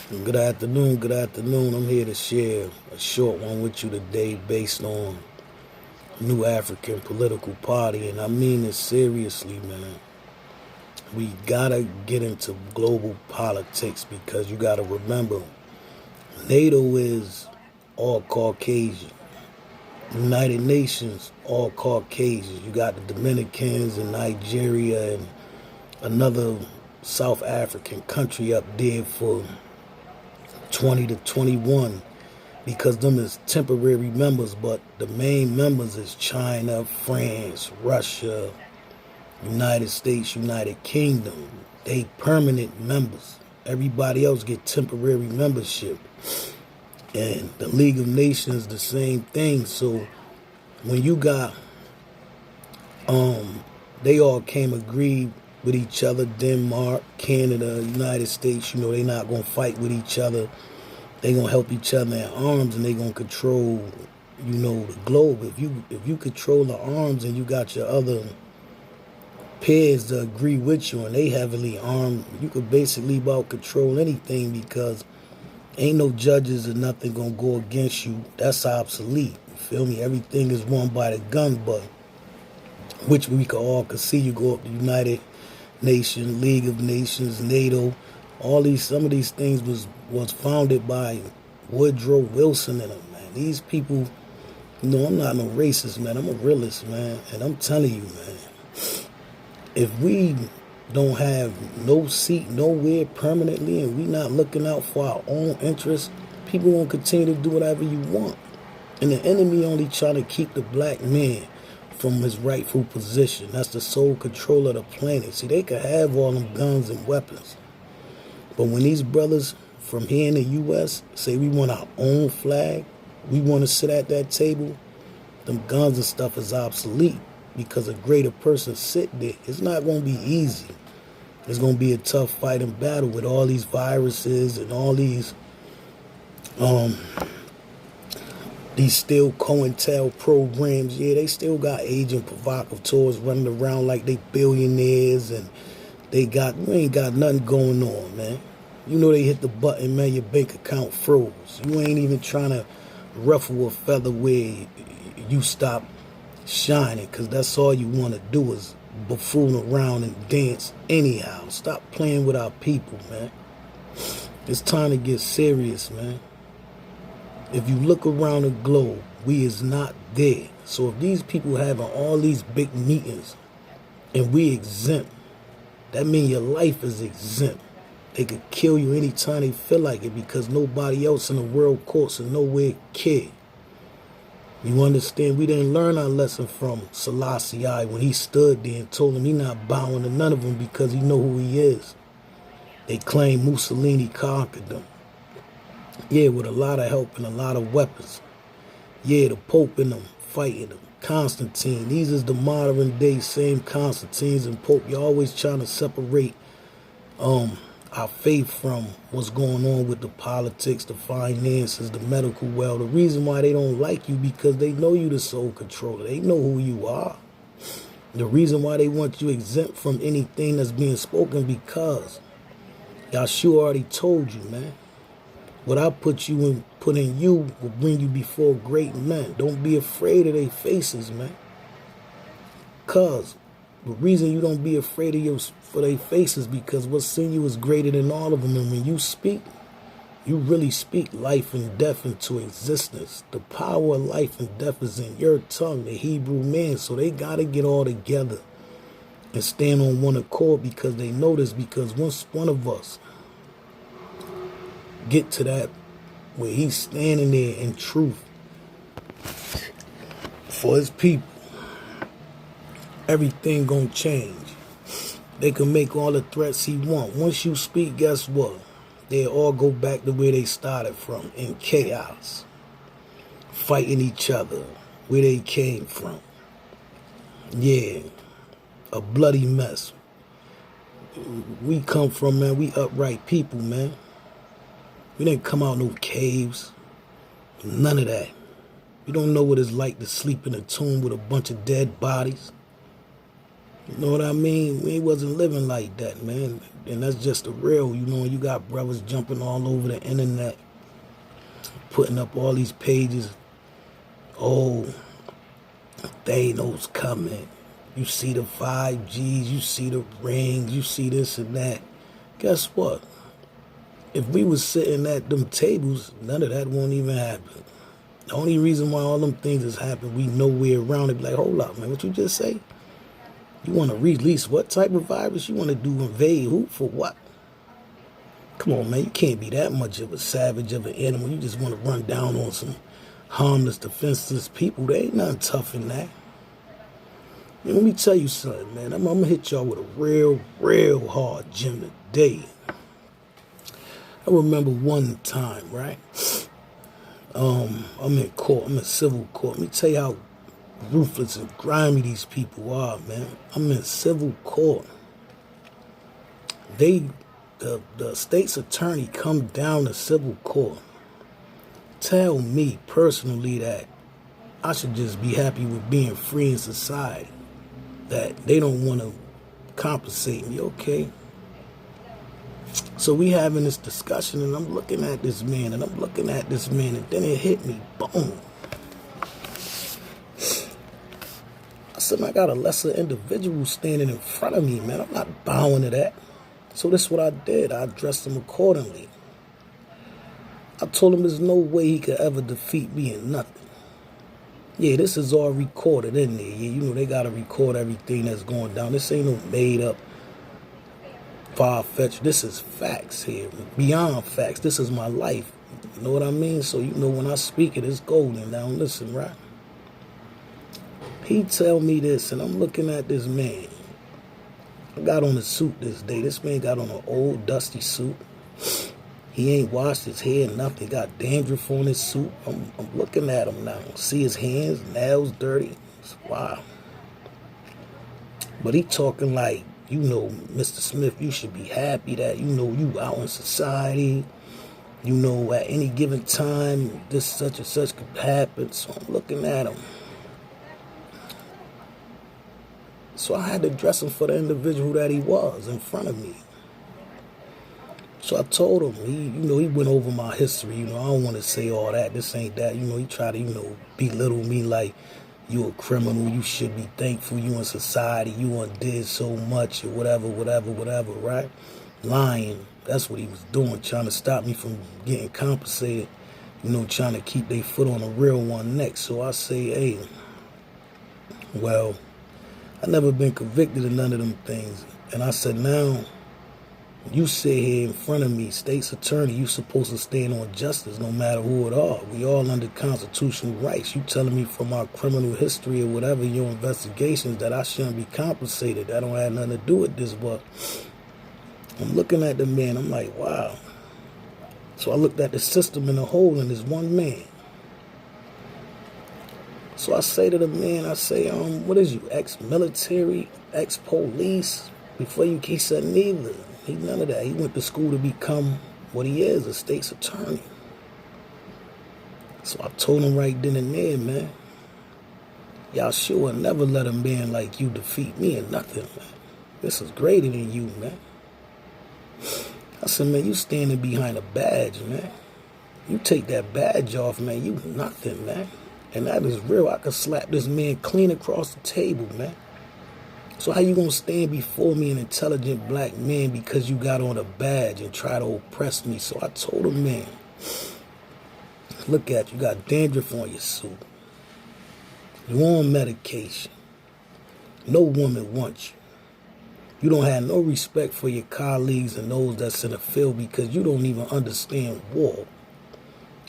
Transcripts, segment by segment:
Good afternoon, good afternoon. I'm here to share a short one with you today based on New African Political Party, and I mean this seriously, man. We gotta get into global politics because you gotta remember, NATO is all Caucasian. United Nations, all Caucasians. You got the Dominicans and Nigeria and another South African country up there for 20 to 21 because them is temporary members, but the main members is China, France, Russia, United States, United Kingdom. They permanent members. Everybody else get temporary membership. And the League of Nations the same thing. So when you got they all came agreed with each other, Denmark, Canada, United States, they not gonna fight with each other. They gonna help each other in arms, and they gonna control, the globe. If you control the arms and you got your other peers to agree with you and they heavily armed, you could basically about control anything because ain't no judges or nothing gonna go against you. That's obsolete. You feel me? Everything is won by the gun, but which we all could see. You go up to United Nations, League of Nations, NATO. Some of these things was founded by Woodrow Wilson and them, man. These people, I'm not no racist, man. I'm a realist, man. And I'm telling you, man, if we don't have no seat nowhere permanently and we not looking out for our own interests, people won't continue to do whatever you want. And the enemy only trying to keep the black man from his rightful position. That's the sole control of the planet. See, they could have all them guns and weapons. But when these brothers from here in the U.S. say we want our own flag, we want to sit at that table, them guns and stuff is obsolete because a greater person sit there. It's not going to be easy. It's going to be a tough fight and battle with all these viruses and all these still COINTEL programs. Yeah, they still got agent provocateurs running around like they billionaires, and we ain't got nothing going on, man. They hit the button, man, your bank account froze. You ain't even trying to ruffle a feather where you stop shining, because that's all you want to do is buffoon around and dance anyhow. Stop playing with our people, man. It's time to get serious, man. If you look around the globe, we is not there. So if these people having all these big meetings and we exempt, that means your life is exempt. They could kill you anytime they feel like it because nobody else in the world courts and nowhere care. You understand? We didn't learn our lesson from Selassie when he stood there and told them he not bowing to none of them because he know who he is. They claim Mussolini conquered them. Yeah, with a lot of help and a lot of weapons. Yeah, the Pope and them fighting them. Constantine. These is the modern day same Constantines and Pope. You're always trying to separate our faith from what's going on with the politics, the finances, the medical well. The reason why they don't like you because they know you the sole controller. They know who you are. The reason why they want you exempt from anything that's being spoken because Yahshua already told you, man. What I put in you will bring you before great men. Don't be afraid of their faces, man. Cause the reason you don't be afraid for their faces because what's in you is greater than all of them. And when you speak, you really speak life and death into existence. The power of life and death is in your tongue, the Hebrew man. So they got to get all together and stand on one accord because they know this. Because once one of us get to that where he's standing there in truth for his people, everything gonna change. They can make all the threats he want. Once you speak, guess what? They all go back to where they started from, in chaos, fighting each other, where they came from. Yeah, a bloody mess. We come from, man, we upright people, man. We didn't come out no caves, none of that. We don't know what it's like to sleep in a tomb with a bunch of dead bodies. You know what I mean? We wasn't living like that, man. And that's just the real, you know, you got brothers jumping all over the internet, putting up all these pages. Oh, Thanos coming. You see the 5Gs, you see the rings, you see this and that. Guess what? If we was sitting at them tables, none of that won't even happen. The only reason why all them things has happened, we nowhere around it. Be like, hold up, man, what you just say? You want to release what type of virus? You want to do invade who for what? Come on, man, you can't be that much of a savage of an animal. You just want to run down on some harmless, defenseless people. There ain't nothing tough in that. And let me tell you something, man. I'm going to hit y'all with a real hard gem today. I remember one time, right? I'm in court. I'm in civil court. Let me tell you how ruthless and grimy these people are, man. I'm in civil court. The state's attorney come down to civil court, tell me personally that I should just be happy with being free in society, that they don't want to compensate me. Okay. So we having this discussion, and I'm looking at this man, and then it hit me, boom. I said, I got a lesser individual standing in front of me, man. I'm not bowing to that. So this is what I did. I addressed him accordingly. I told him there's no way he could ever defeat me in nothing. Yeah, this is all recorded in there. Yeah, you know, they got to record everything that's going down. This ain't no made up, far-fetched. This is facts here. Beyond facts. This is my life. You know what I mean? So, you know, when I speak it, it's golden. Now, listen, right? He tell me this, and I'm looking at this man. I got on a suit this day. This man got on an old, dusty suit. He ain't washed his hair, nothing. Got dandruff on his suit. I'm looking at him now. See his hands, nails dirty. Wow. But he talking like, you know, Mr. Smith, you should be happy that, you know, you out in society. You know, at any given time, this such and such could happen. So I'm looking at him. So I had to dress him for the individual that he was in front of me. So I told him, he went over my history. You know, I don't want to say all that. This ain't that. You know, he tried to, you know, belittle me like you a criminal. You should be thankful you in society. You undid so much or whatever, right? Lying. That's what he was doing, trying to stop me from getting compensated. You know, trying to keep their foot on the real one next. So I say, hey, well, I never been convicted of none of them things. And I said, now, you sit here in front of me, state's attorney, you supposed to stand on justice no matter who it are. We all under constitutional rights. You telling me from our criminal history or whatever, your investigations, that I shouldn't be compensated. That don't have nothing to do with this, but I'm looking at the man, I'm like, wow. So I looked at the system in a whole, and there's one man. So I say to the man, I say, what is you, ex-military, ex-police? Before he said neither. He none of that. He went to school to become what he is, a state's attorney. So I told him right then and there, man, Yahshua never let a man like you defeat me in nothing, man. This is greater than you, man. I said, man, you standing behind a badge, man. You take that badge off, man, you nothing, man. And that is real. I could slap this man clean across the table, man. So how you gonna stand before me, an intelligent black man, because you got on a badge and try to oppress me? So I told him, man, look at you, got dandruff on your suit. You on medication. No woman wants you. You don't have no respect for your colleagues and those that's in the field because you don't even understand war.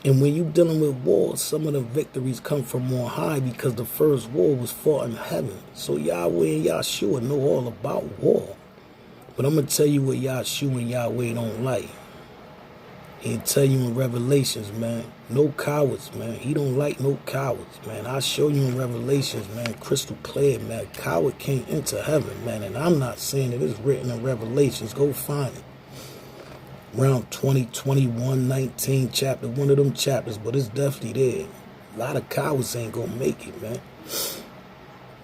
And when you're dealing with war, some of the victories come from on high because the first war was fought in heaven. So Yahweh and Yahshua know all about war. But I'm going to tell you what Yahshua and Yahweh don't like. He'll tell you in Revelations, man, no cowards, man. He don't like no cowards, man. I'll show you in Revelations, man, crystal clear, man. Coward can't enter heaven, man. And I'm not saying it is written in Revelations. Go find it. Around 20, 21, 19 chapter, one of them chapters, but it's definitely there. A lot of cowards ain't gonna make it, man.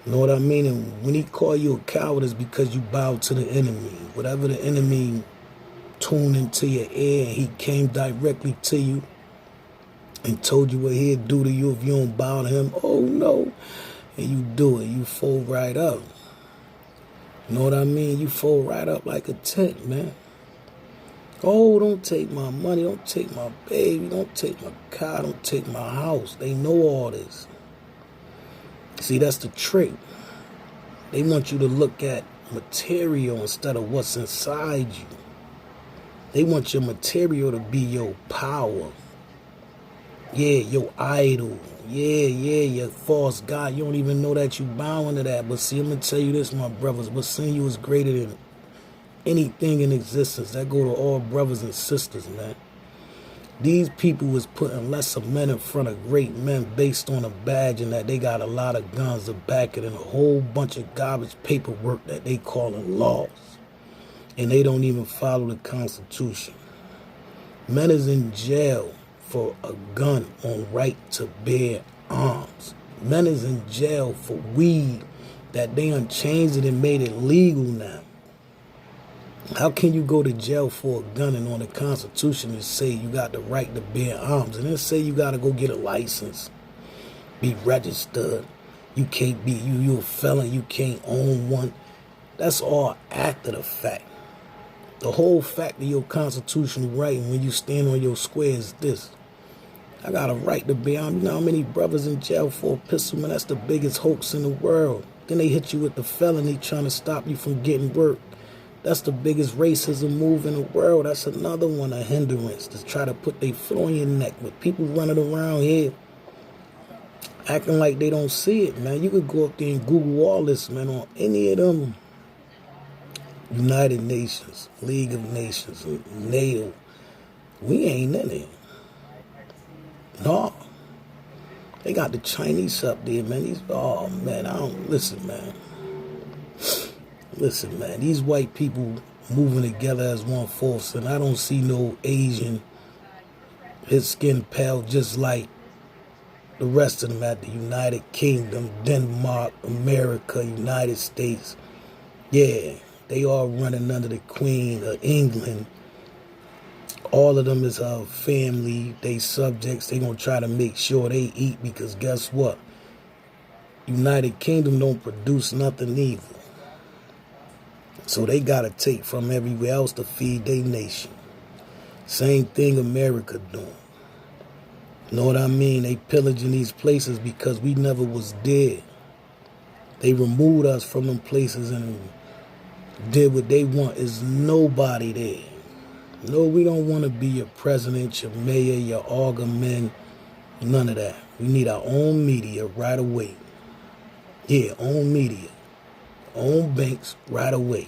Know what I mean? And when he call you a coward, it's because you bow to the enemy. Whatever the enemy tuned into your ear and he came directly to you and told you what he'd do to you if you don't bow to him, oh no. And you do it, you fold right up. Know what I mean? You fold right up like a tent, man. Oh, don't take my money, don't take my baby, don't take my car, don't take my house. They know all this. See, that's the trick. They want you to look at material instead of what's inside you. They want your material to be your power. Yeah, your idol. Yeah, your false God. You don't even know that you bowing to that. But see, I'm going to tell you this, my brothers. What's in you is greater than anything in existence. That go to all brothers and sisters, man. These people was putting lesser men in front of great men based on a badge and that they got a lot of guns to back it and a whole bunch of garbage paperwork that they calling laws. And they don't even follow the Constitution. Men is in jail for a gun on right to bear arms. Men is in jail for weed that they unchanged it and made it legal now. How can you go to jail for a gun and on the Constitution and say you got the right to bear arms and then say you got to go get a license, be registered, you can't be, you a felon, you can't own one. That's all after the fact. The whole fact of your constitutional right when you stand on your square is this. I got a right to bear arms. You know how many brothers in jail for a pistol, man? That's the biggest hoax in the world. Then they hit you with the felony trying to stop you from getting work. That's the biggest racism move in the world. That's another one, a hindrance to try to put their foot on your neck. With people running around here acting like they don't see it, man. You could go up there and Google all this, man, on any of them United Nations, League of Nations, NATO. We ain't in it. No. They got the Chinese up there, man. Oh, man, listen, man. Listen, man, these white people moving together as one force, and I don't see no Asian, his skin pale just like the rest of them at the United Kingdom, Denmark, America, United States. Yeah, they all running under the Queen of England. All of them is her family, they subjects. They gonna try to make sure they eat because guess what? United Kingdom don't produce nothing either. So they got to take from everywhere else to feed their nation. Same thing America doing. Know what I mean? They pillaging these places because we never was there. They removed us from them places and did what they want. Is nobody there. No, we don't want to be your president, your mayor, your alderman, none of that. We need our own media right away. Yeah, own media. Own banks right away.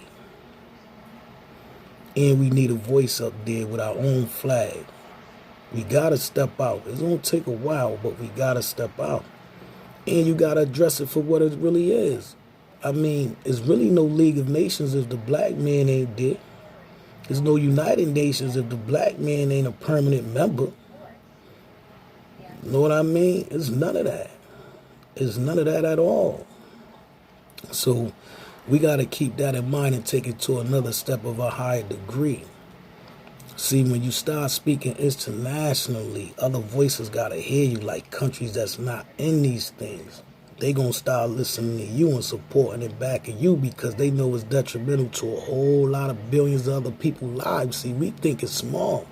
And we need a voice up there with our own flag. We got to step out. It's going to take a while, but we got to step out. And you got to address it for what it really is. I mean, it's really no League of Nations if the black man ain't there. There's no United Nations if the black man ain't a permanent member. You know what I mean? It's none of that. It's none of that at all. So we got to keep that in mind and take it to another step of a higher degree. See, when you start speaking internationally, other voices got to hear you, like countries that's not in these things. They going to start listening to you and supporting and backing you because they know it's detrimental to a whole lot of billions of other people's lives. See, we think it's small.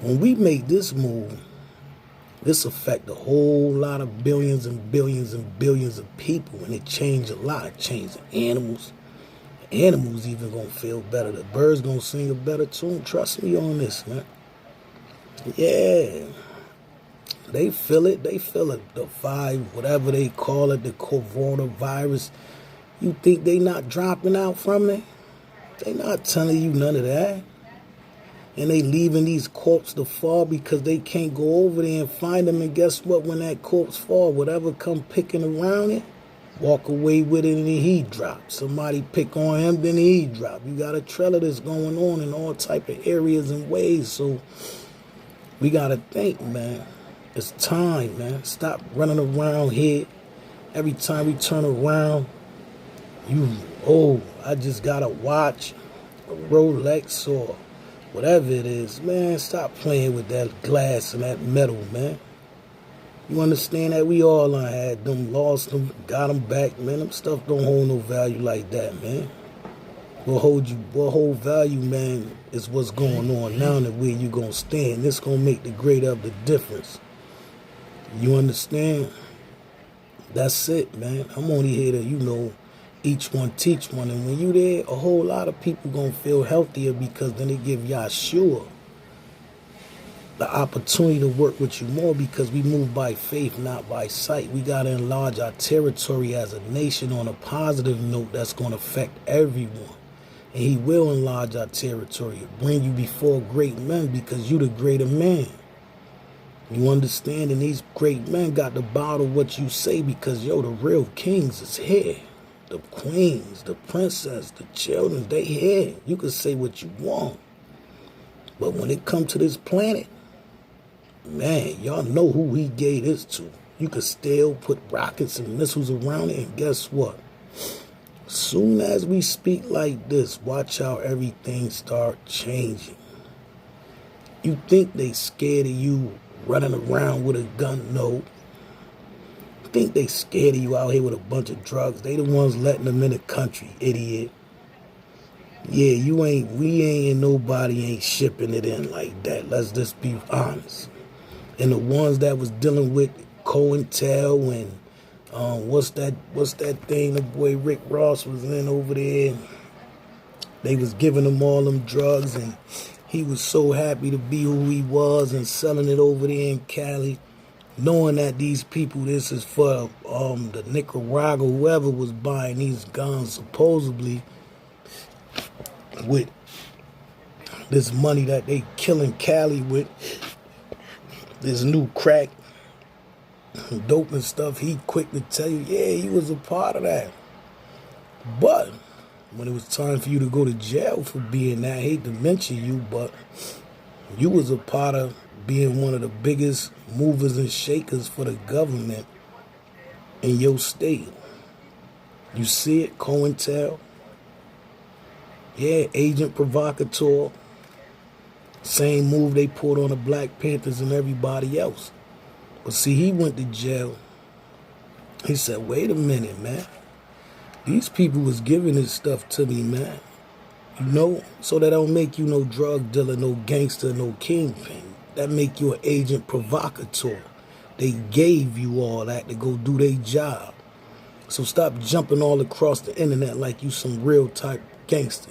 When we make this move, this affect a whole lot of billions and billions and billions of people, and it changed a lot. It changed the animals. The animals even gonna feel better. The birds gonna sing a better tune. Trust me on this, man. Yeah. They feel it. They feel it. The whatever they call it, the coronavirus. You think they not dropping out from it? They not telling you none of that. And they leaving these corpses to fall because they can't go over there and find them. And guess what? When that corpse fall, whatever come picking around it, walk away with it and he drop. Somebody pick on him, then he drop. You got a trailer that's going on in all type of areas and ways. So we got to think, man. It's time, man. Stop running around here Every time we turn around, oh, I just got a watch, a Rolex or whatever it is. Man, stop playing with that glass and that metal, man. You understand that we all had them, lost them, got them back, man. Them stuff don't hold no value like that, man. What hold value, man, is what's going on now and where you gonna stand. This gonna make the grade of the difference. You understand? That's it, man. I'm only here to, each one teach one. And when you there, a whole lot of people gonna feel healthier because then they give Yahshua the opportunity to work with you more because we move by faith, not by sight. We got to enlarge our territory as a nation on a positive note that's going to affect everyone. And he will enlarge our territory, bring you before great men because you the greater man. You understand? And these great men got to bow to what you say because, the real kings is here. The queens, the princess, the children, they here. You can say what you want. But when it comes to this planet, man, y'all know who he gave this to. You could still put rockets and missiles around it, and guess what? Soon as we speak like this, watch how everything start changing. You think they scared of you running around with a gun? No. You think they scared of you out here with a bunch of drugs? They the ones letting them in the country, idiot. Yeah, nobody ain't shipping it in like that. Let's just be honest. And the ones that was dealing with COINTEL and what's that thing the boy Rick Ross was in over there? They was giving him all them drugs and he was so happy to be who he was and selling it over there in Cali, knowing that these people, this is for the Nicaragua, whoever was buying these guns supposedly with this money that they killing Cali with. This new crack, dope and stuff, he quick to tell you, yeah, he was a part of that. But when it was time for you to go to jail for being that, I hate to mention you, but you was a part of being one of the biggest movers and shakers for the government in your state. You see it, COINTEL? Yeah, Agent Provocateur. Same move they pulled on the Black Panthers and everybody else. But see, he went to jail. He said, wait a minute, man. These people was giving this stuff to me, man. So that don't make you no drug dealer, no gangster, no kingpin. That make you an agent provocateur. They gave you all that to go do their job. So stop jumping all across the internet like you some real type gangster.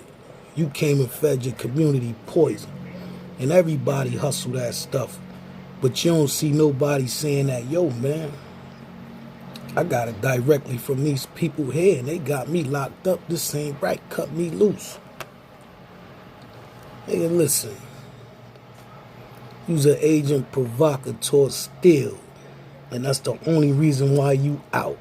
You came and fed your community poison. And everybody hustle that stuff. But you don't see nobody saying that, yo, man, I got it directly from these people here, and they got me locked up. This ain't right. Cut me loose. Hey, listen. You's an agent provocateur still. And that's the only reason why you out.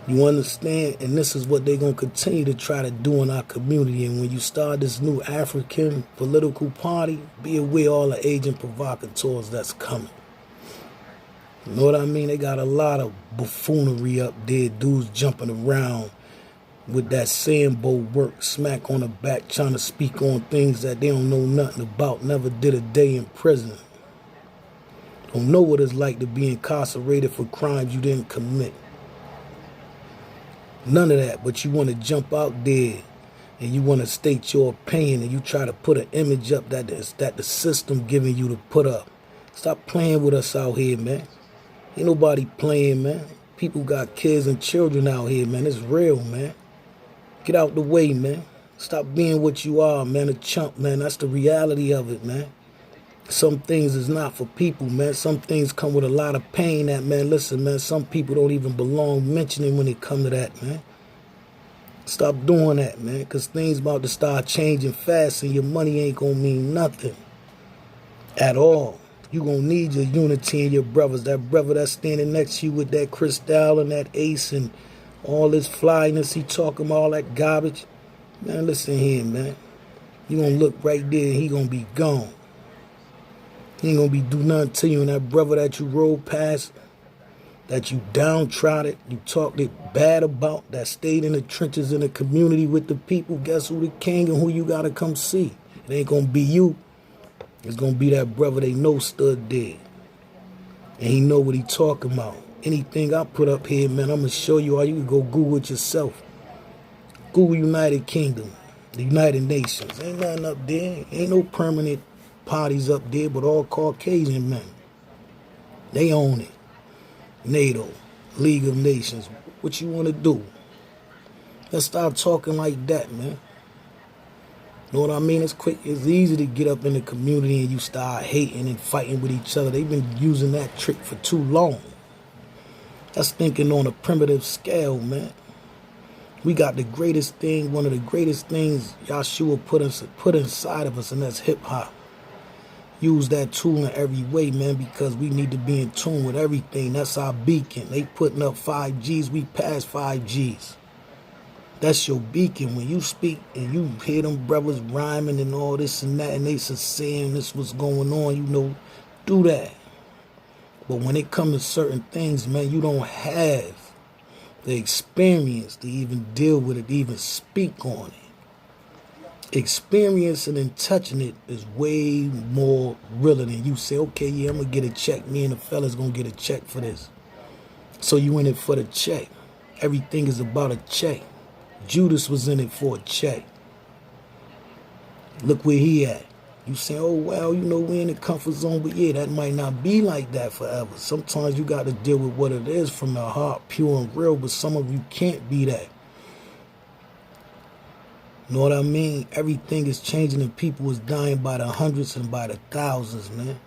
You understand? And this is what they're going to continue to try to do in our community. And when you start this new African political party, be aware all the agent provocateurs that's coming. You know what I mean? They got a lot of buffoonery up there. Dudes jumping around with that Sambo work, smack on the back, trying to speak on things that they don't know nothing about, never did a day in prison. Don't know what it's like to be incarcerated for crimes you didn't commit. None of that, but you want to jump out there and you want to state your opinion and you try to put an image up that the system giving you to put up. Stop playing with us out here, man. Ain't nobody playing, man. People got kids and children out here, man. It's real, man. Get out the way, man. Stop being what you are, man, a chump, man. That's the reality of it, man. Some things is not for people, man. Some things come with a lot of pain that, man, listen, man, some people don't even belong mentioning when it come to that, man. Stop doing that, man, because things about to start changing fast and your money ain't going to mean nothing at all. You going to need your unity and your brothers. That brother that's standing next to you with that Cristal and that Ace and all this flyness he talking about, all that garbage. Man, listen here, man. You going to look right there and he going to be gone. He ain't going to be do nothing to you. And that brother that you rode past, that you downtrodden, you talked it bad about, that stayed in the trenches in the community with the people, guess who the king and who you gotta come see? It ain't gonna be you. It's gonna be that brother they know stood there. And he know what he talking about. Anything I put up here, man, I'm gonna show you how you can go Google it yourself. Google United Kingdom, the United Nations. Ain't nothing up there. Ain't no permanent parties up there, but all Caucasian men. They own it. NATO, League of Nations. What you want to do? Let's start talking like that, man. Know what I mean? It's quick. It's easy to get up in the community and you start hating and fighting with each other. They've been using that trick for too long. That's thinking on a primitive scale, man. We got the greatest thing, one of the greatest things Yahshua put inside of us, and that's hip-hop. Use that tool in every way, man, because we need to be in tune with everything. That's our beacon. They putting up 5Gs, we pass 5Gs. That's your beacon. When you speak and you hear them brothers rhyming and all this and that, and they saying this what's going on, you know, do that. But when it comes to certain things, man, you don't have the experience to even deal with it, to even speak on it. Experiencing and touching it is way more realer than you say, okay, yeah, I'm going to get a check. Me and the fella's going to get a check for this. So you in it for the check. Everything is about a check. Judas was in it for a check. Look where he at. You say, oh, well, you know, we in the comfort zone, but yeah, that might not be like that forever. Sometimes you got to deal with what it is from the heart, pure and real, but some of you can't be that. Know what I mean? Everything is changing and people is dying by the hundreds and by the thousands, man.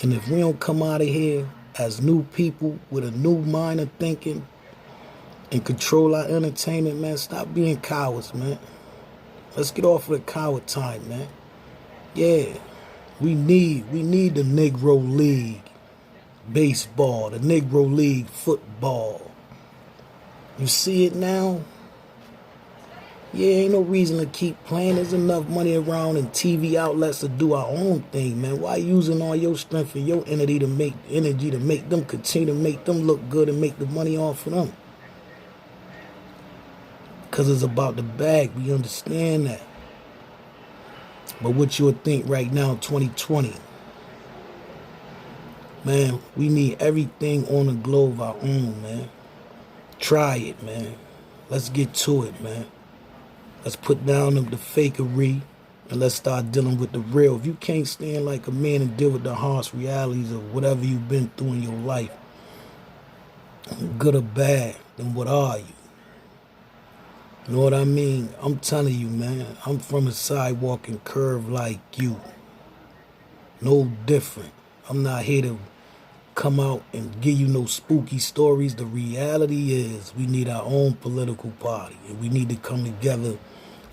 And if we don't come out of here as new people with a new mind of thinking and control our entertainment, man, stop being cowards, man. Let's get off of the coward time, man. Yeah, we need the Negro League baseball, the Negro League football. You see it now? Yeah, ain't no reason to keep playing. There's enough money around and TV outlets to do our own thing, man. Why using all your strength and your energy to make them continue to make them look good and make the money off of them? Because it's about the bag. We understand that. But what you'll think right now, 2020, man, we need everything on the globe our own, man. Try it, man. Let's get to it, man. Let's put down the fakery and let's start dealing with the real. If you can't stand like a man and deal with the harsh realities of whatever you've been through in your life, good or bad, then what are you? You know what I mean? I'm telling you, man, I'm from a sidewalk and curve like you. No different. I'm not here to come out and give you no spooky stories. The reality is we need our own political party. And we need to come together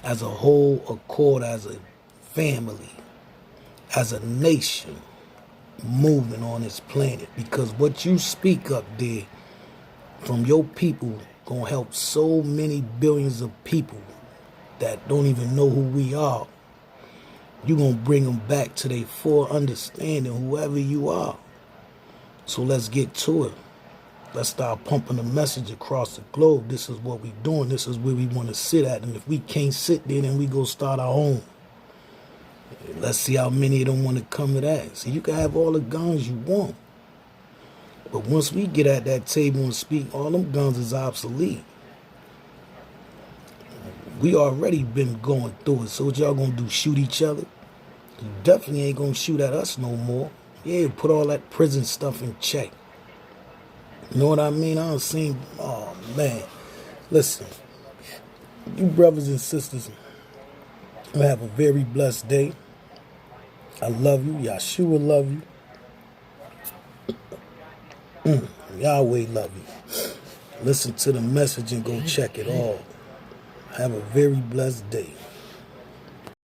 as a whole accord, as a family, as a nation, moving on this planet. Because what you speak up there from your people gonna help so many billions of people that don't even know who we are. You're gonna bring them back to their full understanding, whoever you are. So let's get to it. Let's start pumping the message across the globe. This is what we're doing. This is where we want to sit at. And if we can't sit there, then we go start our own. Let's see how many of them want to come to that. So you can have all the guns you want. But once we get at that table and speak, all them guns is obsolete. We already been going through it. So what y'all gonna do, shoot each other? You definitely ain't gonna shoot at us no more. Yeah, put all that prison stuff in check. You know what I mean? I don't see, oh man. Listen, you brothers and sisters, have a very blessed day. I love you. Yahshua love you. Yahweh love you. Listen to the message and go check it all. Have a very blessed day.